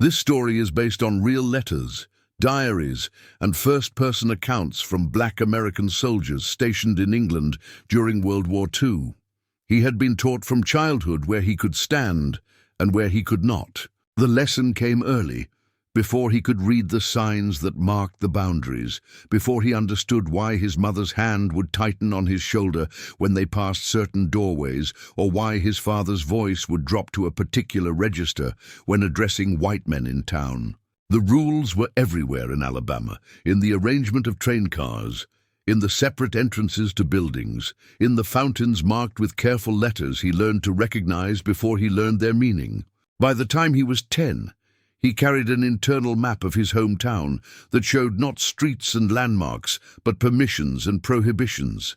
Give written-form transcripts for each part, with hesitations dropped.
This story is based on real letters, diaries, and first-person accounts from Black American soldiers stationed in England during World War II. He had been taught from childhood where he could stand and where he could not. The lesson came early, before he could read the signs that marked the boundaries, before he understood why his mother's hand would tighten on his shoulder when they passed certain doorways, or why his father's voice would drop to a particular register when addressing white men in town. The rules were everywhere in Alabama, in the arrangement of train cars, in the separate entrances to buildings, in the fountains marked with careful letters he learned to recognize before he learned their meaning. By the time he was 10, he carried an internal map of his hometown that showed not streets and landmarks, but permissions and prohibitions.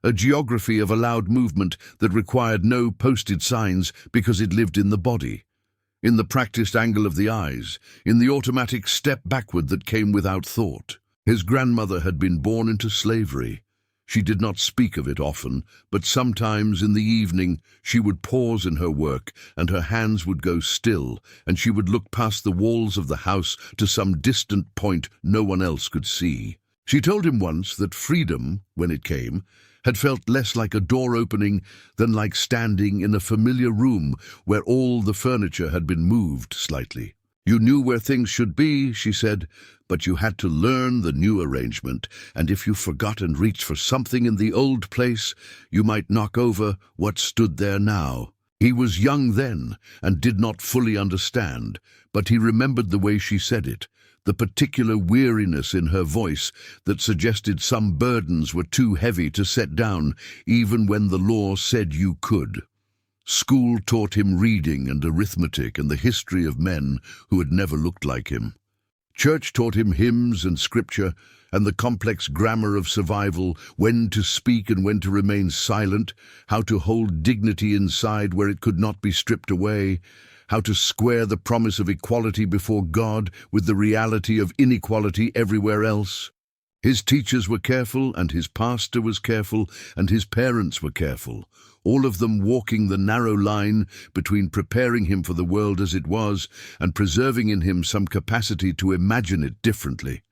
A geography of allowed movement that required no posted signs because it lived in the body, in the practiced angle of the eyes, in the automatic step backward that came without thought. His grandmother had been born into slavery. She did not speak of it often, but sometimes in the evening she would pause in her work and her hands would go still, and she would look past the walls of the house to some distant point no one else could see. She told him once that freedom, when it came, had felt less like a door opening than like standing in a familiar room where all the furniture had been moved slightly. You knew where things should be, she said, but you had to learn the new arrangement, and if you forgot and reached for something in the old place, you might knock over what stood there now. He was young then and did not fully understand, but he remembered the way she said it, the particular weariness in her voice that suggested some burdens were too heavy to set down, even when the law said you could. School taught him reading and arithmetic and the history of men who had never looked like him. Church taught him hymns and scripture and the complex grammar of survival, when to speak and when to remain silent, how to hold dignity inside where it could not be stripped away, how to square the promise of equality before God with the reality of inequality everywhere else. His teachers were careful, and his pastor was careful, and his parents were careful, all of them walking the narrow line between preparing him for the world as it was and preserving in him some capacity to imagine it differently.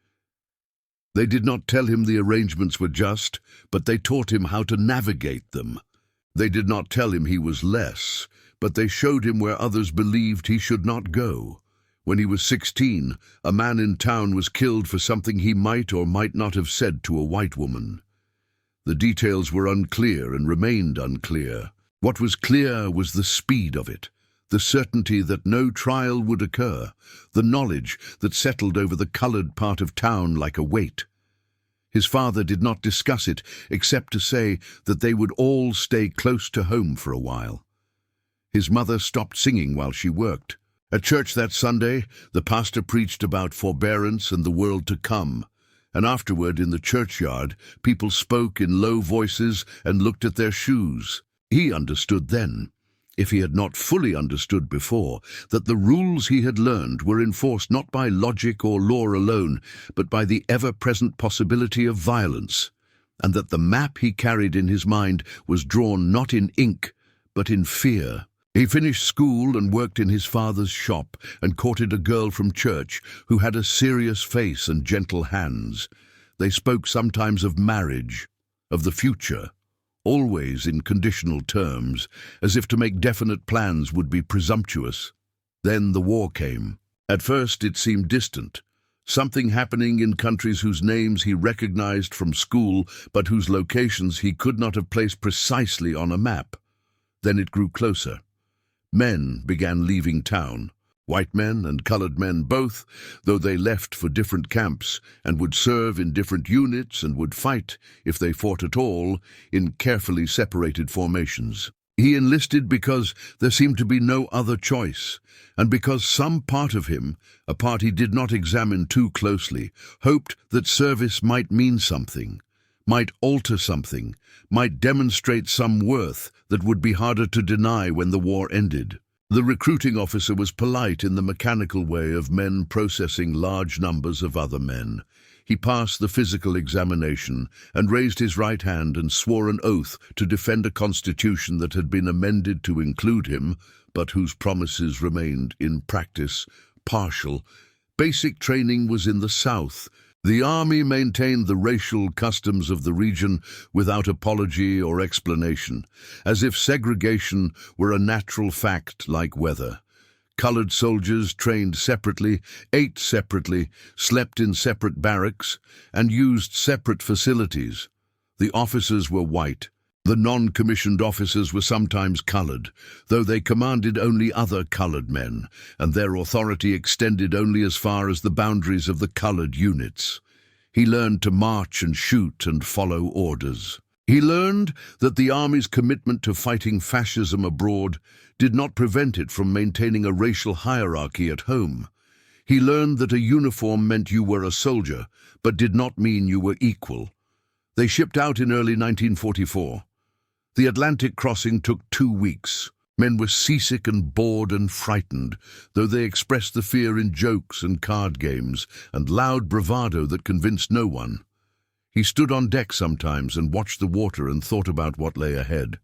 They did not tell him the arrangements were just, but they taught him how to navigate them. They did not tell him he was less, but they showed him where others believed he should not go. When he was 16, a man in town was killed for something he might or might not have said to a white woman. The details were unclear and remained unclear. What was clear was the speed of it, the certainty that no trial would occur, the knowledge that settled over the colored part of town like a weight. His father did not discuss it, except to say that they would all stay close to home for a while. His mother stopped singing while she worked. At church that Sunday, the pastor preached about forbearance and the world to come, and afterward in the churchyard, people spoke in low voices and looked at their shoes. He understood then, if he had not fully understood before, that the rules he had learned were enforced not by logic or law alone, but by the ever-present possibility of violence, and that the map he carried in his mind was drawn not in ink, but in fear. He finished school and worked in his father's shop and courted a girl from church who had a serious face and gentle hands. They spoke sometimes of marriage, of the future, always in conditional terms, as if to make definite plans would be presumptuous. Then the war came. At first it seemed distant, something happening in countries whose names he recognized from school, but whose locations he could not have placed precisely on a map. Then it grew closer. Men began leaving town, white men and colored men both, though they left for different camps and would serve in different units and would fight, if they fought at all, in carefully separated formations. He enlisted because there seemed to be no other choice, and because some part of him, a part he did not examine too closely, hoped that service might mean something, might alter something, might demonstrate some worth that would be harder to deny when the war ended. The recruiting officer was polite in the mechanical way of men processing large numbers of other men. He passed the physical examination and raised his right hand and swore an oath to defend a constitution that had been amended to include him, but whose promises remained in practice partial. Basic training was in the South. The army maintained the racial customs of the region without apology or explanation, as if segregation were a natural fact like weather. Colored soldiers trained separately, ate separately, slept in separate barracks, and used separate facilities. The officers were white. The non-commissioned officers were sometimes colored, though they commanded only other colored men, and their authority extended only as far as the boundaries of the colored units. He learned to march and shoot and follow orders. He learned that the army's commitment to fighting fascism abroad did not prevent it from maintaining a racial hierarchy at home. He learned that a uniform meant you were a soldier, but did not mean you were equal. They shipped out in early 1944. The Atlantic crossing took 2 weeks. Men were seasick and bored and frightened, though they expressed the fear in jokes and card games and loud bravado that convinced no one. He stood on deck sometimes and watched the water and thought about what lay ahead.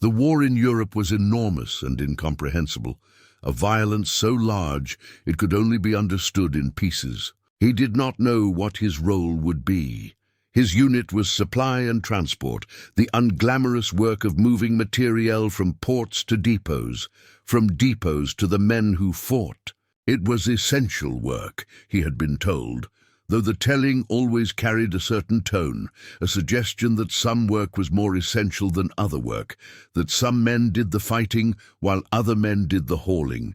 The war in Europe was enormous and incomprehensible, a violence so large it could only be understood in pieces. He did not know what his role would be. His unit was supply and transport, the unglamorous work of moving materiel from ports to depots, from depots to the men who fought. It was essential work, he had been told, though the telling always carried a certain tone, a suggestion that some work was more essential than other work, that some men did the fighting while other men did the hauling.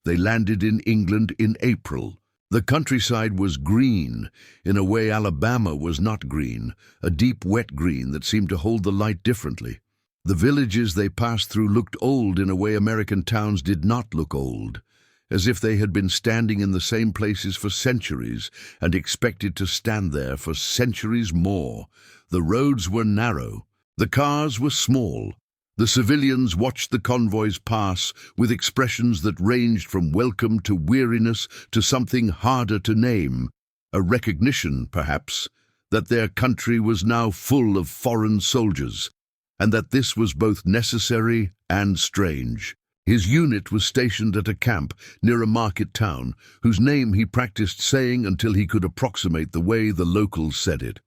They landed in England in April. The countryside was green, in a way Alabama was not green, a deep wet green that seemed to hold the light differently. The villages they passed through looked old in a way American towns did not look old, as if they had been standing in the same places for centuries and expected to stand there for centuries more. The roads were narrow. The cars were small. The civilians watched the convoys pass with expressions that ranged from welcome to weariness to something harder to name, a recognition, perhaps, that their country was now full of foreign soldiers, and that this was both necessary and strange. His unit was stationed at a camp near a market town, whose name he practiced saying until he could approximate the way the locals said it.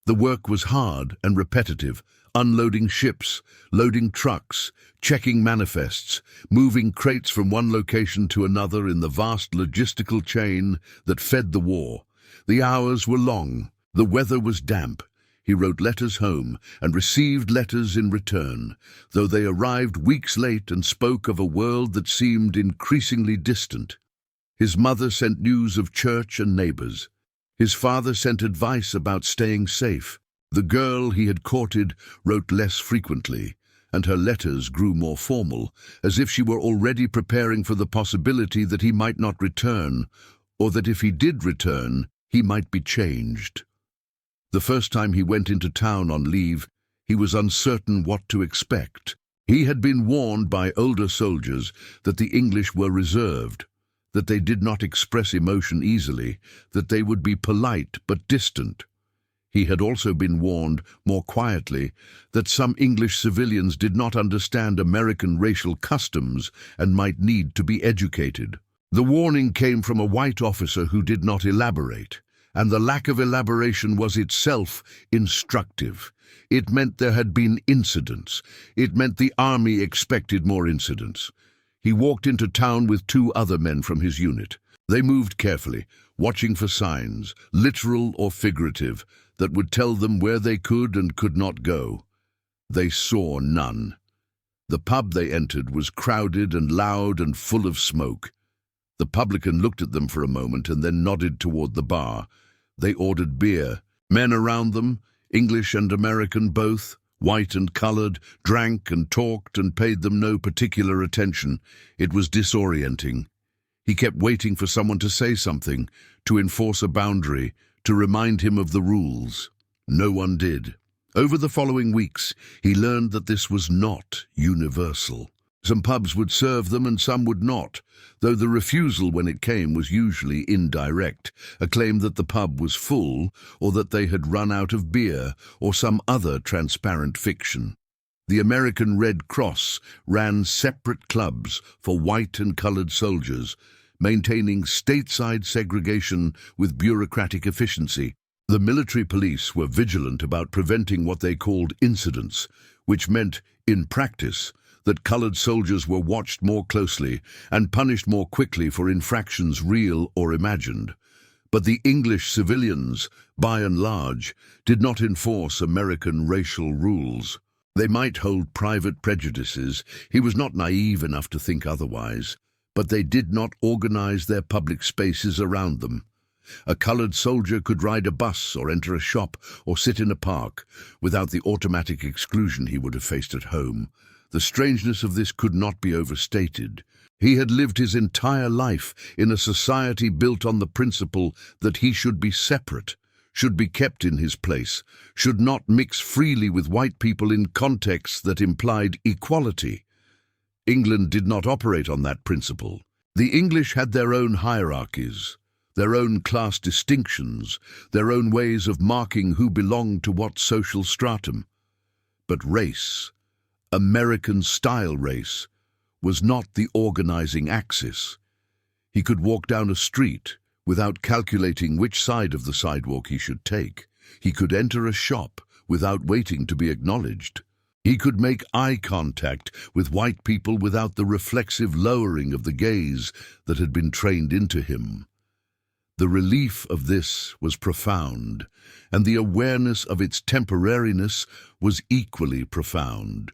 The work was hard and repetitive, unloading ships, loading trucks, checking manifests, moving crates from one location to another in the vast logistical chain that fed the war. The hours were long. The weather was damp. He wrote letters home and received letters in return, though they arrived weeks late and spoke of a world that seemed increasingly distant. His mother sent news of church and neighbors. His father sent advice about staying safe. The girl he had courted wrote less frequently, and her letters grew more formal, as if she were already preparing for the possibility that he might not return, or that if he did return, he might be changed. The first time he went into town on leave, he was uncertain what to expect. He had been warned by older soldiers that the English were reserved, that they did not express emotion easily, that they would be polite but distant. He had also been warned, more quietly, that some English civilians did not understand American racial customs and might need to be educated. The warning came from a white officer who did not elaborate, and the lack of elaboration was itself instructive. It meant there had been incidents. It meant the army expected more incidents. He walked into town with 2 other men from his unit. They moved carefully, watching for signs, literal or figurative, that would tell them where they could and could not go. They saw none. The pub they entered was crowded and loud and full of smoke. The publican looked at them for a moment and then nodded toward the bar. They ordered beer. Men around them, English and American both, white and colored, drank and talked and paid them no particular attention. It was disorienting. He kept waiting for someone to say something, to enforce a boundary, to remind him of the rules. No one did. Over the following weeks, he learned that this was not universal. Some pubs would serve them and some would not, though the refusal when it came was usually indirect, a claim that the pub was full or that they had run out of beer or some other transparent fiction. The American Red Cross ran separate clubs for white and colored soldiers, maintaining stateside segregation with bureaucratic efficiency. The military police were vigilant about preventing what they called incidents, which meant, in practice, that colored soldiers were watched more closely and punished more quickly for infractions real or imagined. But the English civilians, by and large, did not enforce American racial rules. They might hold private prejudices, he was not naive enough to think otherwise, but they did not organize their public spaces around them. A colored soldier could ride a bus or enter a shop or sit in a park without the automatic exclusion he would have faced at home. The strangeness of this could not be overstated. He had lived his entire life in a society built on the principle that he should be separate, should be kept in his place, should not mix freely with white people in contexts that implied equality. England did not operate on that principle. The English had their own hierarchies, their own class distinctions, their own ways of marking who belonged to what social stratum. But race, American-style race, was not the organizing axis. He could walk down a street without calculating which side of the sidewalk he should take. He could enter a shop without waiting to be acknowledged. He could make eye contact with white people without the reflexive lowering of the gaze that had been trained into him. The relief of this was profound, and the awareness of its temporariness was equally profound.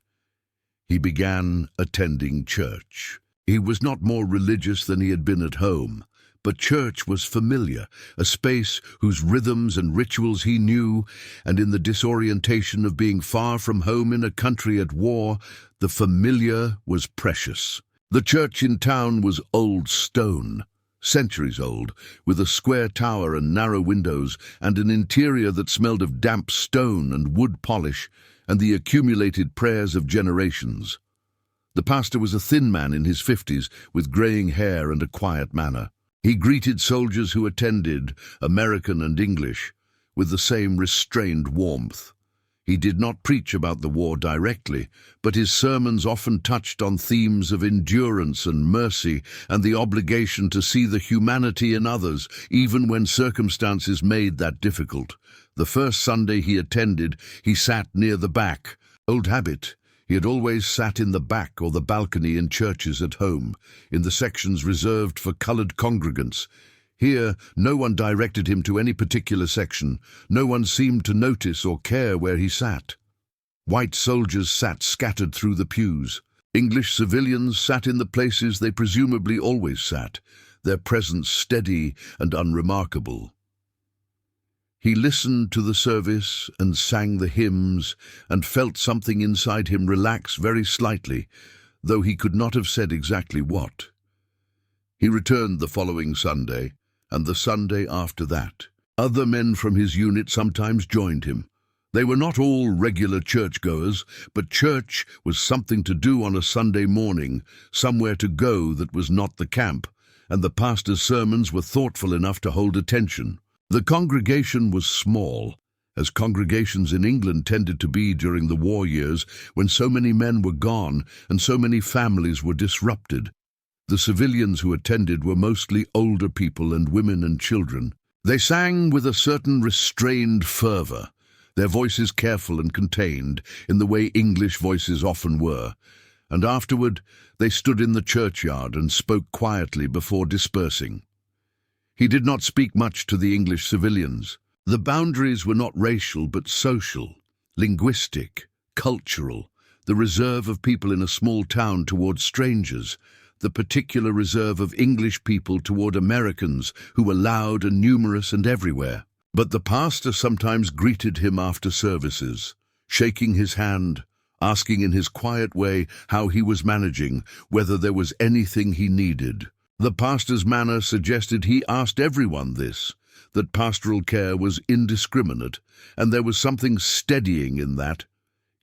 He began attending church. He was not more religious than he had been at home, but church was familiar, a space whose rhythms and rituals he knew, and in the disorientation of being far from home in a country at war, the familiar was precious. The church in town was old stone, centuries old, with a square tower and narrow windows, and an interior that smelled of damp stone and wood polish, and the accumulated prayers of generations. The pastor was a thin man in his 50s, with graying hair and a quiet manner. He greeted soldiers who attended, American and English, with the same restrained warmth. He did not preach about the war directly, but his sermons often touched on themes of endurance and mercy and the obligation to see the humanity in others, even when circumstances made that difficult. The first Sunday he attended, he sat near the back. Old habit. He had always sat in the back or the balcony in churches at home, in the sections reserved for colored congregants. Here, no one directed him to any particular section. No one seemed to notice or care where he sat. White soldiers sat scattered through the pews. English civilians sat in the places they presumably always sat, their presence steady and unremarkable. He listened to the service and sang the hymns and felt something inside him relax very slightly, though he could not have said exactly what. He returned the following Sunday, and the Sunday after that. Other men from his unit sometimes joined him. They were not all regular churchgoers, but church was something to do on a Sunday morning, somewhere to go that was not the camp, and the pastor's sermons were thoughtful enough to hold attention. The congregation was small, as congregations in England tended to be during the war years when so many men were gone and so many families were disrupted. The civilians who attended were mostly older people and women and children. They sang with a certain restrained fervor, their voices careful and contained, in the way English voices often were, and afterward they stood in the churchyard and spoke quietly before dispersing. He did not speak much to the English civilians. The boundaries were not racial but social, linguistic, cultural, the reserve of people in a small town toward strangers, the particular reserve of English people toward Americans who were loud and numerous and everywhere. But the pastor sometimes greeted him after services, shaking his hand, asking in his quiet way how he was managing, whether there was anything he needed. The pastor's manner suggested he asked everyone this, that pastoral care was indiscriminate, and there was something steadying in that,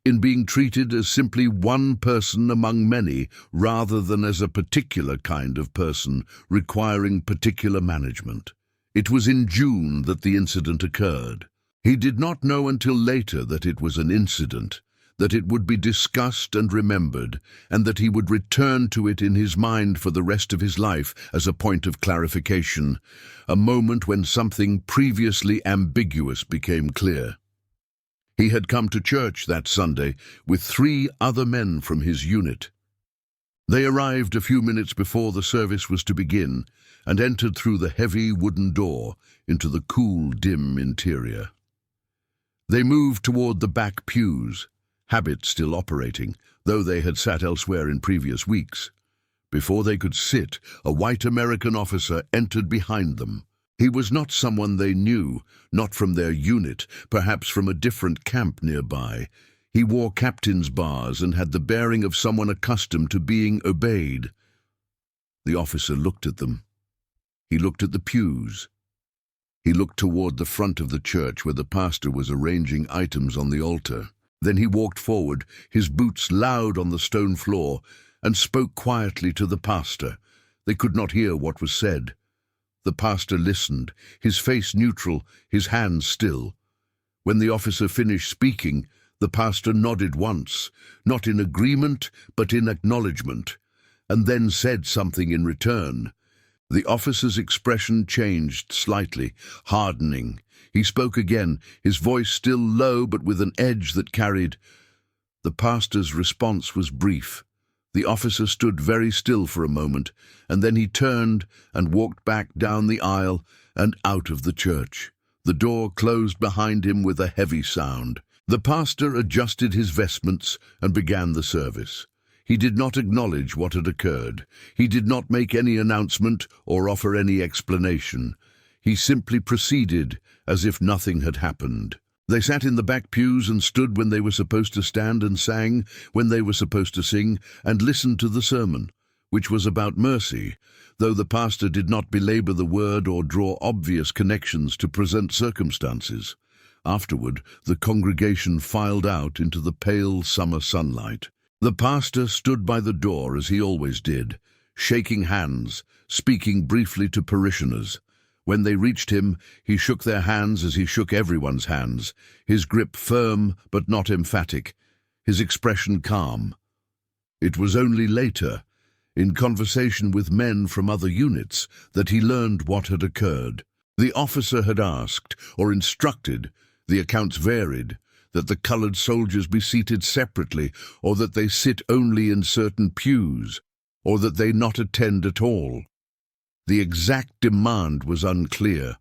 in being treated as simply one person among many, rather than as a particular kind of person requiring particular management. It was in June that the incident occurred. He did not know until later that it was an incident, that it would be discussed and remembered, and that he would return to it in his mind for the rest of his life as a point of clarification, a moment when something previously ambiguous became clear. He had come to church that Sunday with 3 other men from his unit. They arrived a few minutes before the service was to begin and entered through the heavy wooden door into the cool, dim interior. They moved toward the back pews, habit still operating, though they had sat elsewhere in previous weeks. Before they could sit, a white American officer entered behind them. He was not someone they knew, not from their unit, perhaps from a different camp nearby. He wore captain's bars and had the bearing of someone accustomed to being obeyed. The officer looked at them. He looked at the pews. He looked toward the front of the church where the pastor was arranging items on the altar. Then he walked forward, his boots loud on the stone floor, and spoke quietly to the pastor. They could not hear what was said. The pastor listened, his face neutral, his hands still. When the officer finished speaking, the pastor nodded once, not in agreement, but in acknowledgement, and then said something in return. The officer's expression changed slightly, hardening. He spoke again, his voice still low but with an edge that carried. The pastor's response was brief. The officer stood very still for a moment, and then he turned and walked back down the aisle and out of the church. The door closed behind him with a heavy sound. The pastor adjusted his vestments and began the service. He did not acknowledge what had occurred. He did not make any announcement or offer any explanation. He simply proceeded as if nothing had happened. They sat in the back pews and stood when they were supposed to stand and sang when they were supposed to sing and listened to the sermon, which was about mercy, though the pastor did not belabor the word or draw obvious connections to present circumstances. Afterward, the congregation filed out into the pale summer sunlight. The pastor stood by the door as he always did, shaking hands, speaking briefly to parishioners. When they reached him, he shook their hands as he shook everyone's hands, his grip firm but not emphatic, his expression calm. It was only later, in conversation with men from other units, that he learned what had occurred. The officer had asked, or instructed, the accounts varied, that the colored soldiers be seated separately, or that they sit only in certain pews, or that they not attend at all. The exact demand was unclear.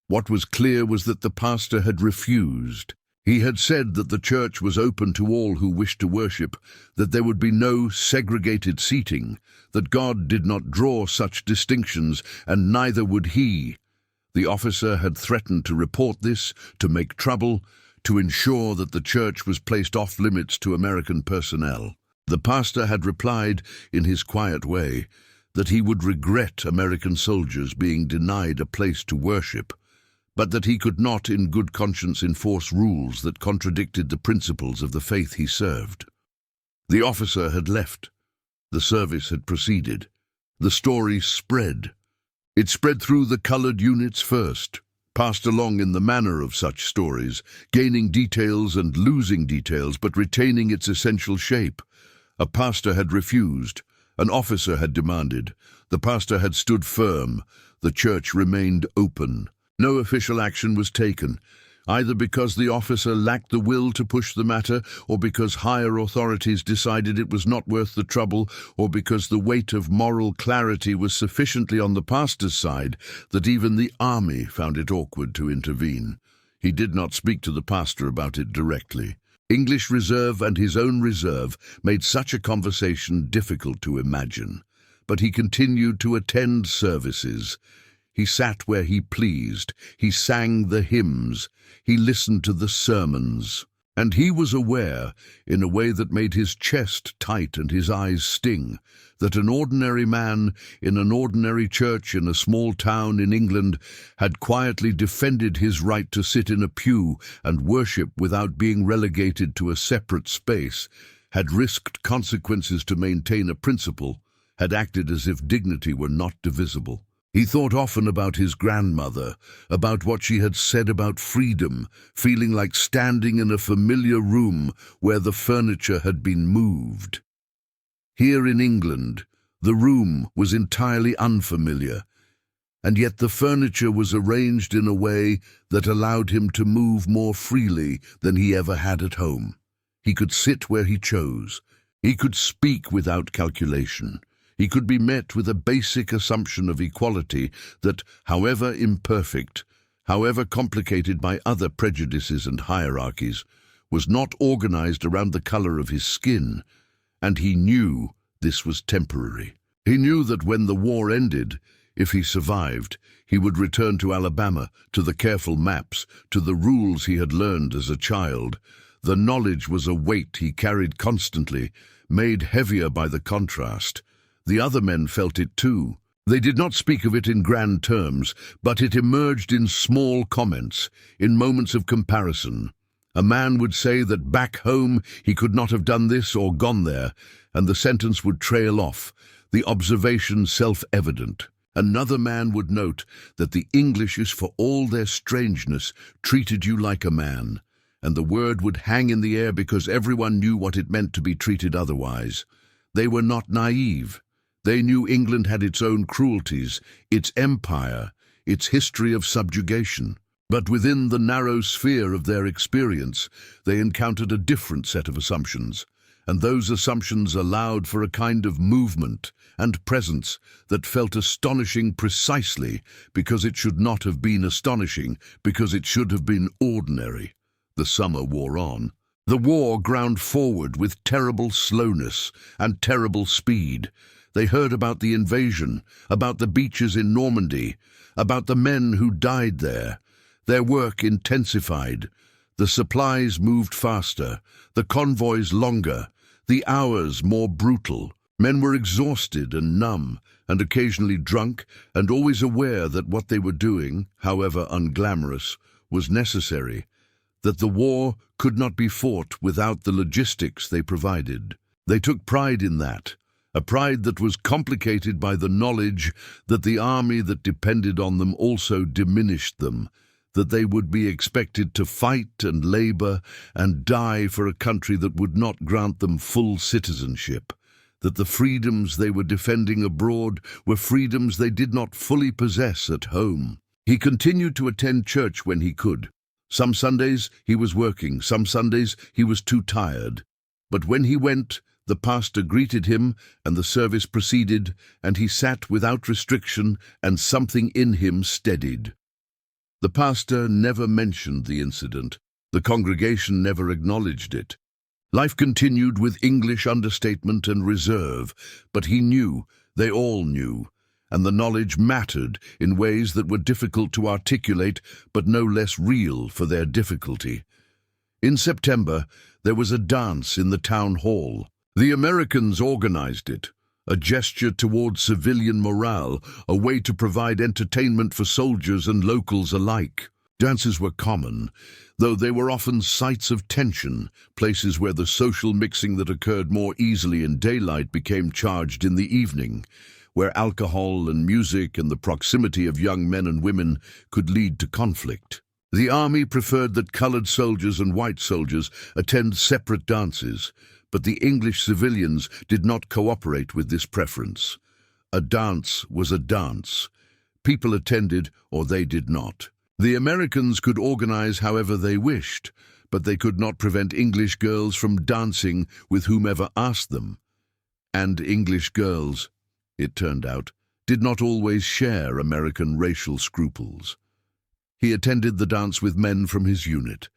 What was clear was that the pastor had refused. He had said that the church was open to all who wished to worship, that there would be no segregated seating, that God did not draw such distinctions, and neither would he. The officer had threatened to report this, to make trouble, to ensure that the church was placed off limits to American personnel. The pastor had replied, in his quiet way, that he would regret American soldiers being denied a place to worship, but that he could not in good conscience enforce rules that contradicted the principles of the faith he served. The officer had left. The service had proceeded. The story spread. It spread through the colored units first, passed along in the manner of such stories, gaining details and losing details, but retaining its essential shape. A pastor had refused. An officer had demanded. The pastor had stood firm. The church remained open. No official action was taken, either because the officer lacked the will to push the matter, or because higher authorities decided it was not worth the trouble, or because the weight of moral clarity was sufficiently on the pastor's side that even the army found it awkward to intervene. He did not speak to the pastor about it directly. English reserve and his own reserve made such a conversation difficult to imagine, but he continued to attend services. He sat where he pleased, he sang the hymns, he listened to the sermons, and he was aware, in a way that made his chest tight and his eyes sting, that an ordinary man in an ordinary church in a small town in England had quietly defended his right to sit in a pew and worship without being relegated to a separate space, had risked consequences to maintain a principle, had acted as if dignity were not divisible. He thought often about his grandmother, about what she had said about freedom, feeling like standing in a familiar room where the furniture had been moved. Here in England, the room was entirely unfamiliar, and yet the furniture was arranged in a way that allowed him to move more freely than he ever had at home. He could sit where he chose. He could speak without calculation. He could be met with a basic assumption of equality that, however imperfect, however complicated by other prejudices and hierarchies, was not organized around the color of his skin, and he knew this was temporary. He knew that when the war ended, if he survived, he would return to Alabama, to the careful maps, to the rules he had learned as a child. The knowledge was a weight he carried constantly, made heavier by the contrast. The other men felt it too. They did not speak of it in grand terms, but it emerged in small comments, in moments of comparison. A man would say that back home he could not have done this or gone there, and the sentence would trail off, the observation self-evident. Another man would note that the Englishes, for all their strangeness, treated you like a man, and the word would hang in the air because everyone knew what it meant to be treated otherwise. They were not naive. They knew England had its own cruelties, its empire, its history of subjugation. But within the narrow sphere of their experience, they encountered a different set of assumptions, and those assumptions allowed for a kind of movement and presence that felt astonishing precisely because it should not have been astonishing, because it should have been ordinary. The summer wore on. The war ground forward with terrible slowness and terrible speed. They heard about the invasion, about the beaches in Normandy, about the men who died there. Their work intensified. The supplies moved faster, the convoys longer, the hours more brutal. Men were exhausted and numb, and occasionally drunk, and always aware that what they were doing, however unglamorous, was necessary, that the war could not be fought without the logistics they provided. They took pride in that. A pride that was complicated by the knowledge that the army that depended on them also diminished them, that they would be expected to fight and labor and die for a country that would not grant them full citizenship, that the freedoms they were defending abroad were freedoms they did not fully possess at home. He continued to attend church when he could. Some Sundays he was working, some Sundays he was too tired. But when he went, the pastor greeted him, and the service proceeded, and he sat without restriction, and something in him steadied. The pastor never mentioned the incident. The congregation never acknowledged it. Life continued with English understatement and reserve, but he knew, they all knew, and the knowledge mattered in ways that were difficult to articulate, but no less real for their difficulty. In September, there was a dance in the town hall. The Americans organized it, a gesture toward civilian morale, a way to provide entertainment for soldiers and locals alike. Dances were common, though they were often sites of tension, places where the social mixing that occurred more easily in daylight became charged in the evening, where alcohol and music and the proximity of young men and women could lead to conflict. The army preferred that colored soldiers and white soldiers attend separate dances, but the English civilians did not cooperate with this preference. A dance was a dance. People attended or they did not. The Americans could organize however they wished, but they could not prevent English girls from dancing with whomever asked them. And English girls, it turned out, did not always share American racial scruples. He attended the dance with men from his unit.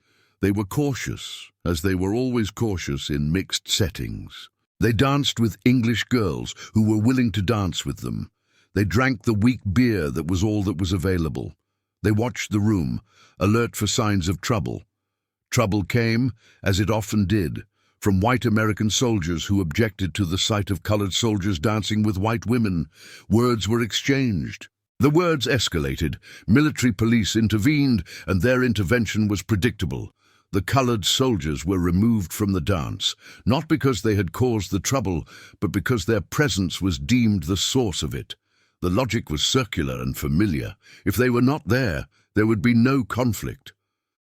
They were cautious, as they were always cautious in mixed settings. They danced with English girls who were willing to dance with them. They drank the weak beer that was all that was available. They watched the room, alert for signs of trouble. Trouble came, as it often did, from white American soldiers who objected to the sight of colored soldiers dancing with white women. Words were exchanged. The words escalated. Military police intervened, and their intervention was predictable. The colored soldiers were removed from the dance, not because they had caused the trouble, but because their presence was deemed the source of it. The logic was circular and familiar. If they were not there, there would be no conflict.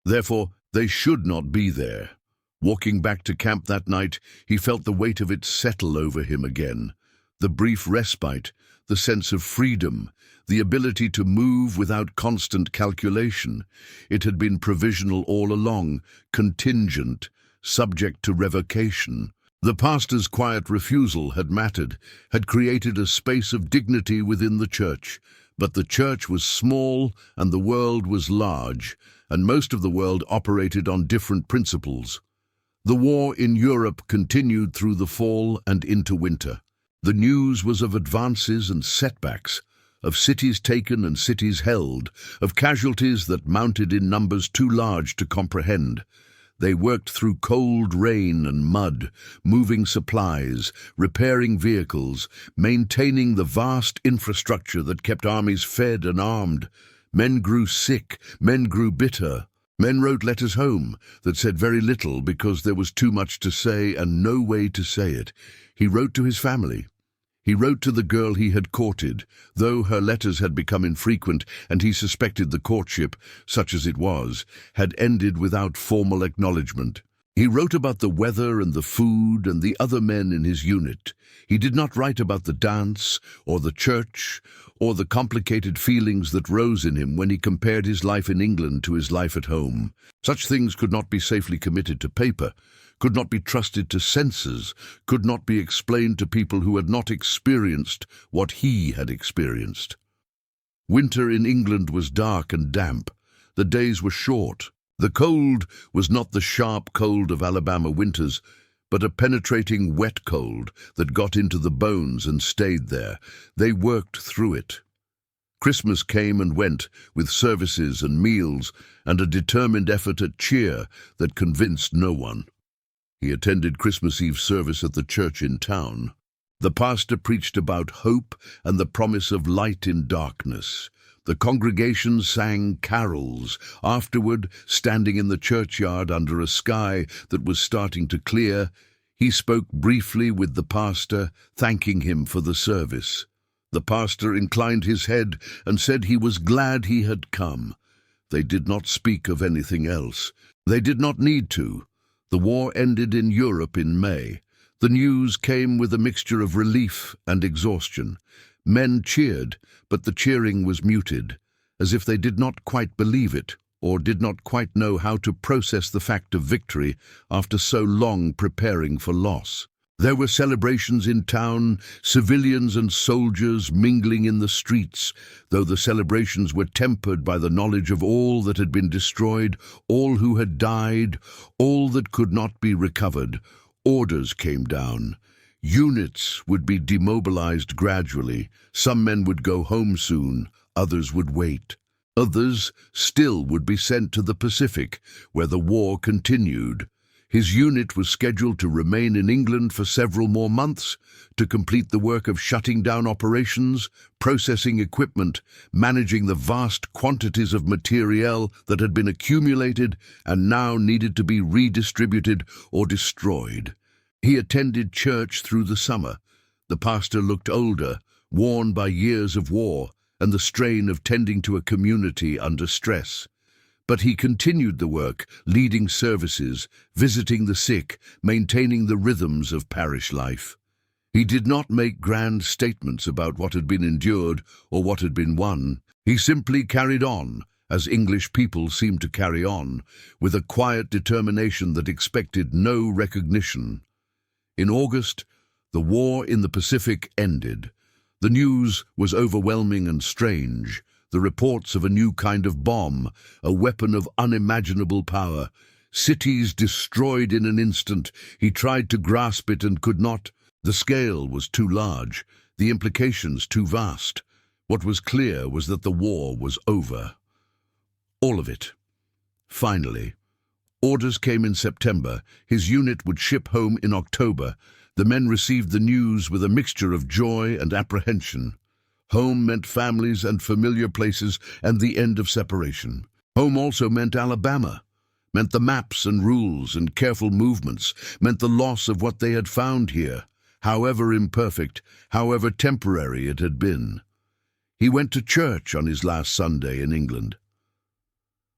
Therefore, they should not be there. Walking back to camp that night, he felt the weight of it settle over him again. The brief respite, the sense of freedom, the ability to move without constant calculation. It had been provisional all along, contingent, subject to revocation. The pastor's quiet refusal had mattered, had created a space of dignity within the church. But the church was small and the world was large, and most of the world operated on different principles. The war in Europe continued through the fall and into winter. The news was of advances and setbacks, of cities taken and cities held, of casualties that mounted in numbers too large to comprehend. They worked through cold rain and mud, moving supplies, repairing vehicles, maintaining the vast infrastructure that kept armies fed and armed. Men grew sick, men grew bitter. Men wrote letters home that said very little because there was too much to say and no way to say it. He wrote to his family. He wrote to the girl he had courted, though her letters had become infrequent and he suspected the courtship, such as it was, had ended without formal acknowledgement. He wrote about the weather and the food and the other men in his unit. He did not write about the dance or the church or the complicated feelings that rose in him when he compared his life in England to his life at home. Such things could not be safely committed to paper, could not be trusted to senses, could not be explained to people who had not experienced what he had experienced. Winter in England was dark and damp. The days were short. The cold was not the sharp cold of Alabama winters, but a penetrating wet cold that got into the bones and stayed there. They worked through it. Christmas came and went, with services and meals, and a determined effort at cheer that convinced no one. He attended Christmas Eve service at the church in town. The pastor preached about hope and the promise of light in darkness. The congregation sang carols. Afterward, standing in the churchyard under a sky that was starting to clear, he spoke briefly with the pastor, thanking him for the service. The pastor inclined his head and said he was glad he had come. They did not speak of anything else. They did not need to. The war ended in Europe in May. The news came with a mixture of relief and exhaustion. Men cheered, but the cheering was muted, as if they did not quite believe it, or did not quite know how to process the fact of victory after so long preparing for loss. There were celebrations in town, civilians and soldiers mingling in the streets, though the celebrations were tempered by the knowledge of all that had been destroyed, all who had died, all that could not be recovered. Orders came down. Units would be demobilized gradually. Some men would go home soon, others would wait. Others still would be sent to the Pacific, where the war continued. His unit was scheduled to remain in England for several more months, to complete the work of shutting down operations, processing equipment, managing the vast quantities of materiel that had been accumulated and now needed to be redistributed or destroyed. He attended church through the summer. The pastor looked older, worn by years of war and the strain of tending to a community under stress. But he continued the work, leading services, visiting the sick, maintaining the rhythms of parish life. He did not make grand statements about what had been endured or what had been won. He simply carried on, as English people seemed to carry on, with a quiet determination that expected no recognition. In August, the war in the Pacific ended. The news was overwhelming and strange. The reports of a new kind of bomb, a weapon of unimaginable power. Cities destroyed in an instant. He tried to grasp it and could not. The scale was too large, the implications too vast. What was clear was that the war was over. All of it. Finally. Orders came in September. His unit would ship home in October. The men received the news with a mixture of joy and apprehension. Home meant families and familiar places and the end of separation. Home also meant Alabama, meant the maps and rules and careful movements, meant the loss of what they had found here, however imperfect, however temporary it had been. He went to church on his last Sunday in England.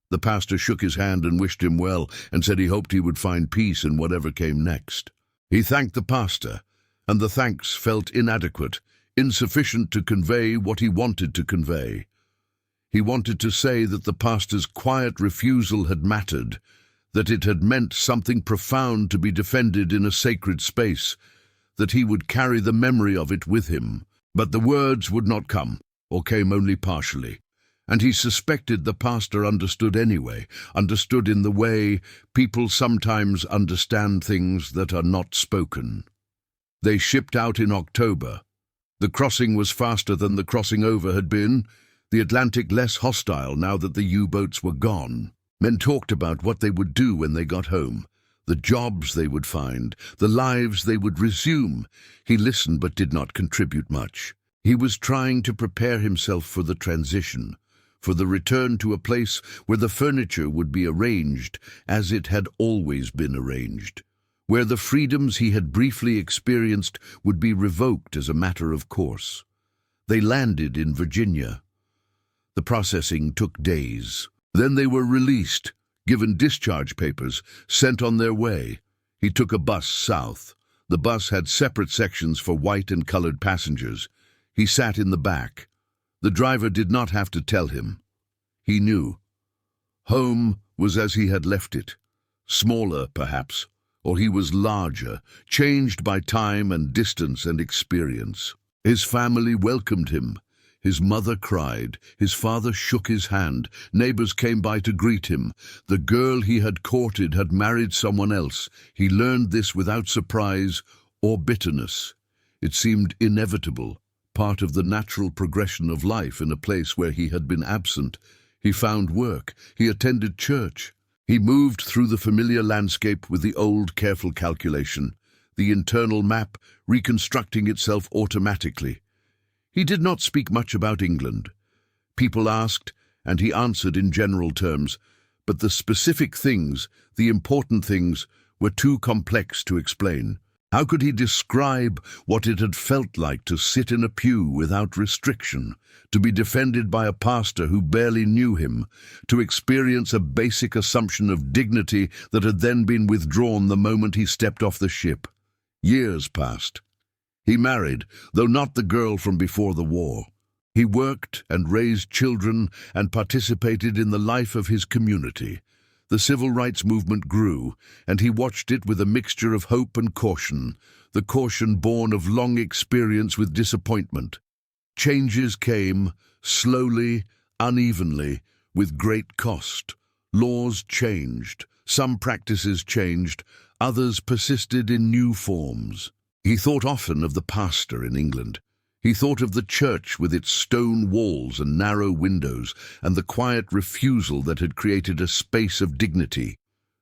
The pastor shook his hand and wished him well and said he hoped he would find peace in whatever came next. He thanked the pastor, and the thanks felt inadequate, insufficient to convey what he wanted to convey. He wanted to say that the pastor's quiet refusal had mattered, that it had meant something profound to be defended in a sacred space, that he would carry the memory of it with him. But the words would not come, or came only partially. And he suspected the pastor understood anyway, understood in the way people sometimes understand things that are not spoken. They shipped out in October. The crossing was faster than the crossing over had been, the Atlantic less hostile now that the U-boats were gone. Men talked about what they would do when they got home, the jobs they would find, the lives they would resume. He listened but did not contribute much. He was trying to prepare himself for the transition, for the return to a place where the furniture would be arranged as it had always been arranged, where the freedoms he had briefly experienced would be revoked as a matter of course. They landed in Virginia. The processing took days. Then they were released, given discharge papers, sent on their way. He took a bus south. The bus had separate sections for white and colored passengers. He sat in the back. The driver did not have to tell him. He knew. Home was as he had left it, smaller perhaps, or he was larger, changed by time and distance and experience. His family welcomed him. His mother cried. His father shook his hand. Neighbors came by to greet him. The girl he had courted had married someone else. He learned this without surprise or bitterness. It seemed inevitable, part of the natural progression of life in a place where he had been absent. He found work. He attended church. He moved through the familiar landscape with the old careful calculation, the internal map reconstructing itself automatically. He did not speak much about England. People asked, and he answered in general terms, but the specific things, the important things, were too complex to explain. How could he describe what it had felt like to sit in a pew without restriction, to be defended by a pastor who barely knew him, to experience a basic assumption of dignity that had then been withdrawn the moment he stepped off the ship? Years passed. He married, though not the girl from before the war. He worked and raised children and participated in the life of his community. The civil rights movement grew, and he watched it with a mixture of hope and caution, the caution born of long experience with disappointment. Changes came, slowly, unevenly, with great cost. Laws changed, some practices changed, others persisted in new forms. He thought often of the pastor in England. He thought of the church with its stone walls and narrow windows, and the quiet refusal that had created a space of dignity.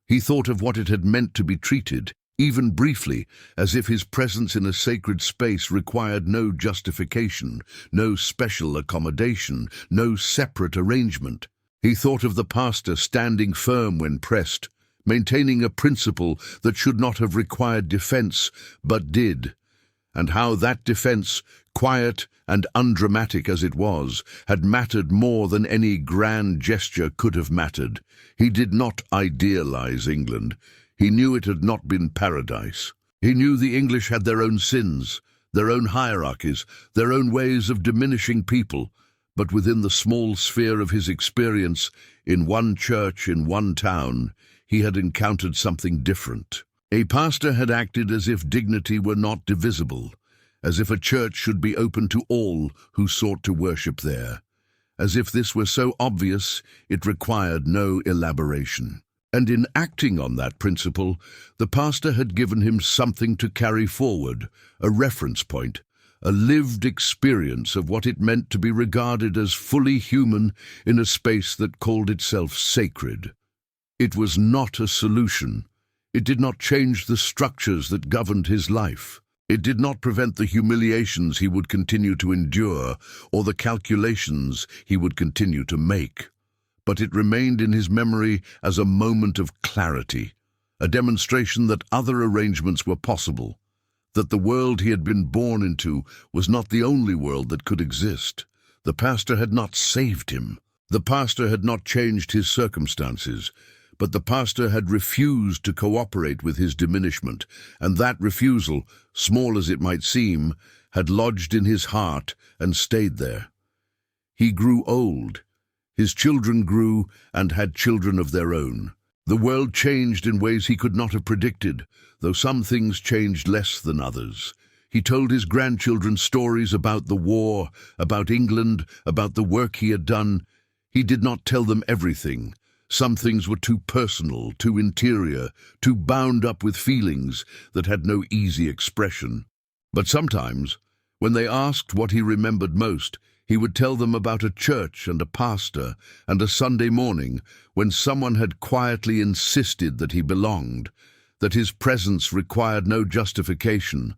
He thought of what it had meant to be treated, even briefly, as if his presence in a sacred space required no justification, no special accommodation, no separate arrangement. He thought of the pastor standing firm when pressed, maintaining a principle that should not have required defense, but did, and how that defense, quiet and undramatic as it was, had mattered more than any grand gesture could have mattered. He did not idealize England. He knew it had not been paradise. He knew the English had their own sins, their own hierarchies, their own ways of diminishing people, but within the small sphere of his experience, in one church, in one town, he had encountered something different. A pastor had acted as if dignity were not divisible, as if a church should be open to all who sought to worship there, as if this were so obvious it required no elaboration. And in acting on that principle, the pastor had given him something to carry forward, a reference point, a lived experience of what it meant to be regarded as fully human in a space that called itself sacred. It was not a solution. It did not change the structures that governed his life. It did not prevent the humiliations he would continue to endure or the calculations he would continue to make. But it remained in his memory as a moment of clarity, a demonstration that other arrangements were possible, that the world he had been born into was not the only world that could exist, The pastor had not saved him. The pastor had not changed his circumstances, but the pastor had refused to cooperate with his diminishment, and that refusal, small as it might seem, had lodged in his heart and stayed there. He grew old. His children grew and had children of their own. The world changed in ways he could not have predicted, though some things changed less than others. He told his grandchildren stories about the war, about England, about the work he had done. He did not tell them everything. Some things were too personal, too interior, too bound up with feelings that had no easy expression. But sometimes, when they asked what he remembered most, he would tell them about a church and a pastor and a Sunday morning when someone had quietly insisted that he belonged, that his presence required no justification,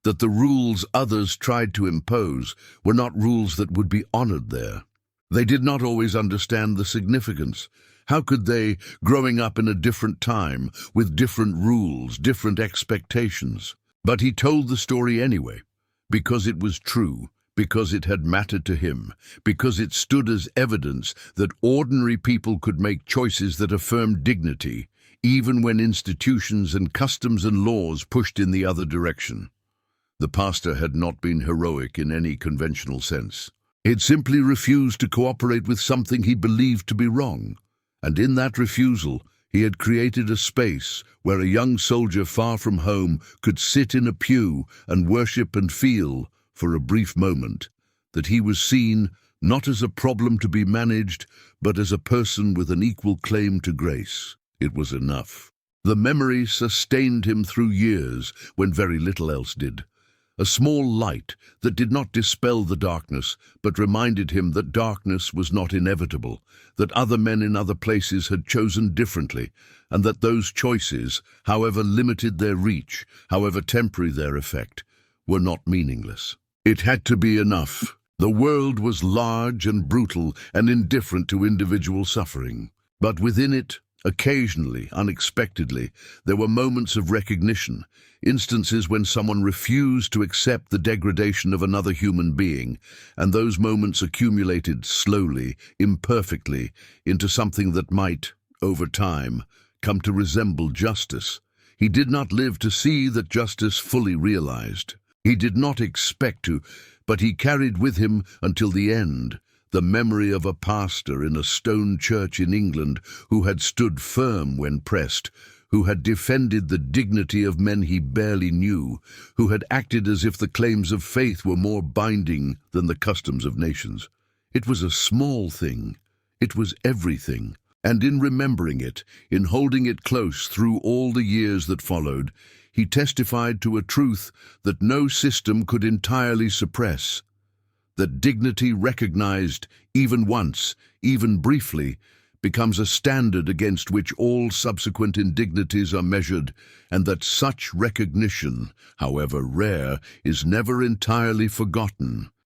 that the rules others tried to impose were not rules that would be honored there. They did not always understand the significance. How could they, growing up in a different time, with different rules, different expectations? But he told the story anyway, because it was true, because it had mattered to him, because it stood as evidence that ordinary people could make choices that affirmed dignity, even when institutions and customs and laws pushed in the other direction. The pastor had not been heroic in any conventional sense. He had simply refused to cooperate with something he believed to be wrong. And in that refusal, he had created a space where a young soldier far from home could sit in a pew and worship and feel, for a brief moment, that he was seen not as a problem to be managed, but as a person with an equal claim to grace. It was enough. The memory sustained him through years when very little else did. A small light that did not dispel the darkness, but reminded him that darkness was not inevitable, that other men in other places had chosen differently, and that those choices, however limited their reach, however temporary their effect, were not meaningless. It had to be enough. The world was large and brutal and indifferent to individual suffering. But within it, occasionally, unexpectedly, there were moments of recognition, instances when someone refused to accept the degradation of another human being, and those moments accumulated slowly, imperfectly, into something that might, over time, come to resemble justice. He did not live to see that justice fully realized. He did not expect to, but he carried with him until the end the memory of a pastor in a stone church in England who had stood firm when pressed, who had defended the dignity of men he barely knew, who had acted as if the claims of faith were more binding than the customs of nations. It was a small thing. It was everything. And in remembering it, in holding it close through all the years that followed, he testified to a truth that no system could entirely suppress, that dignity recognized, even once, even briefly, becomes a standard against which all subsequent indignities are measured, and that such recognition, however rare, is never entirely forgotten.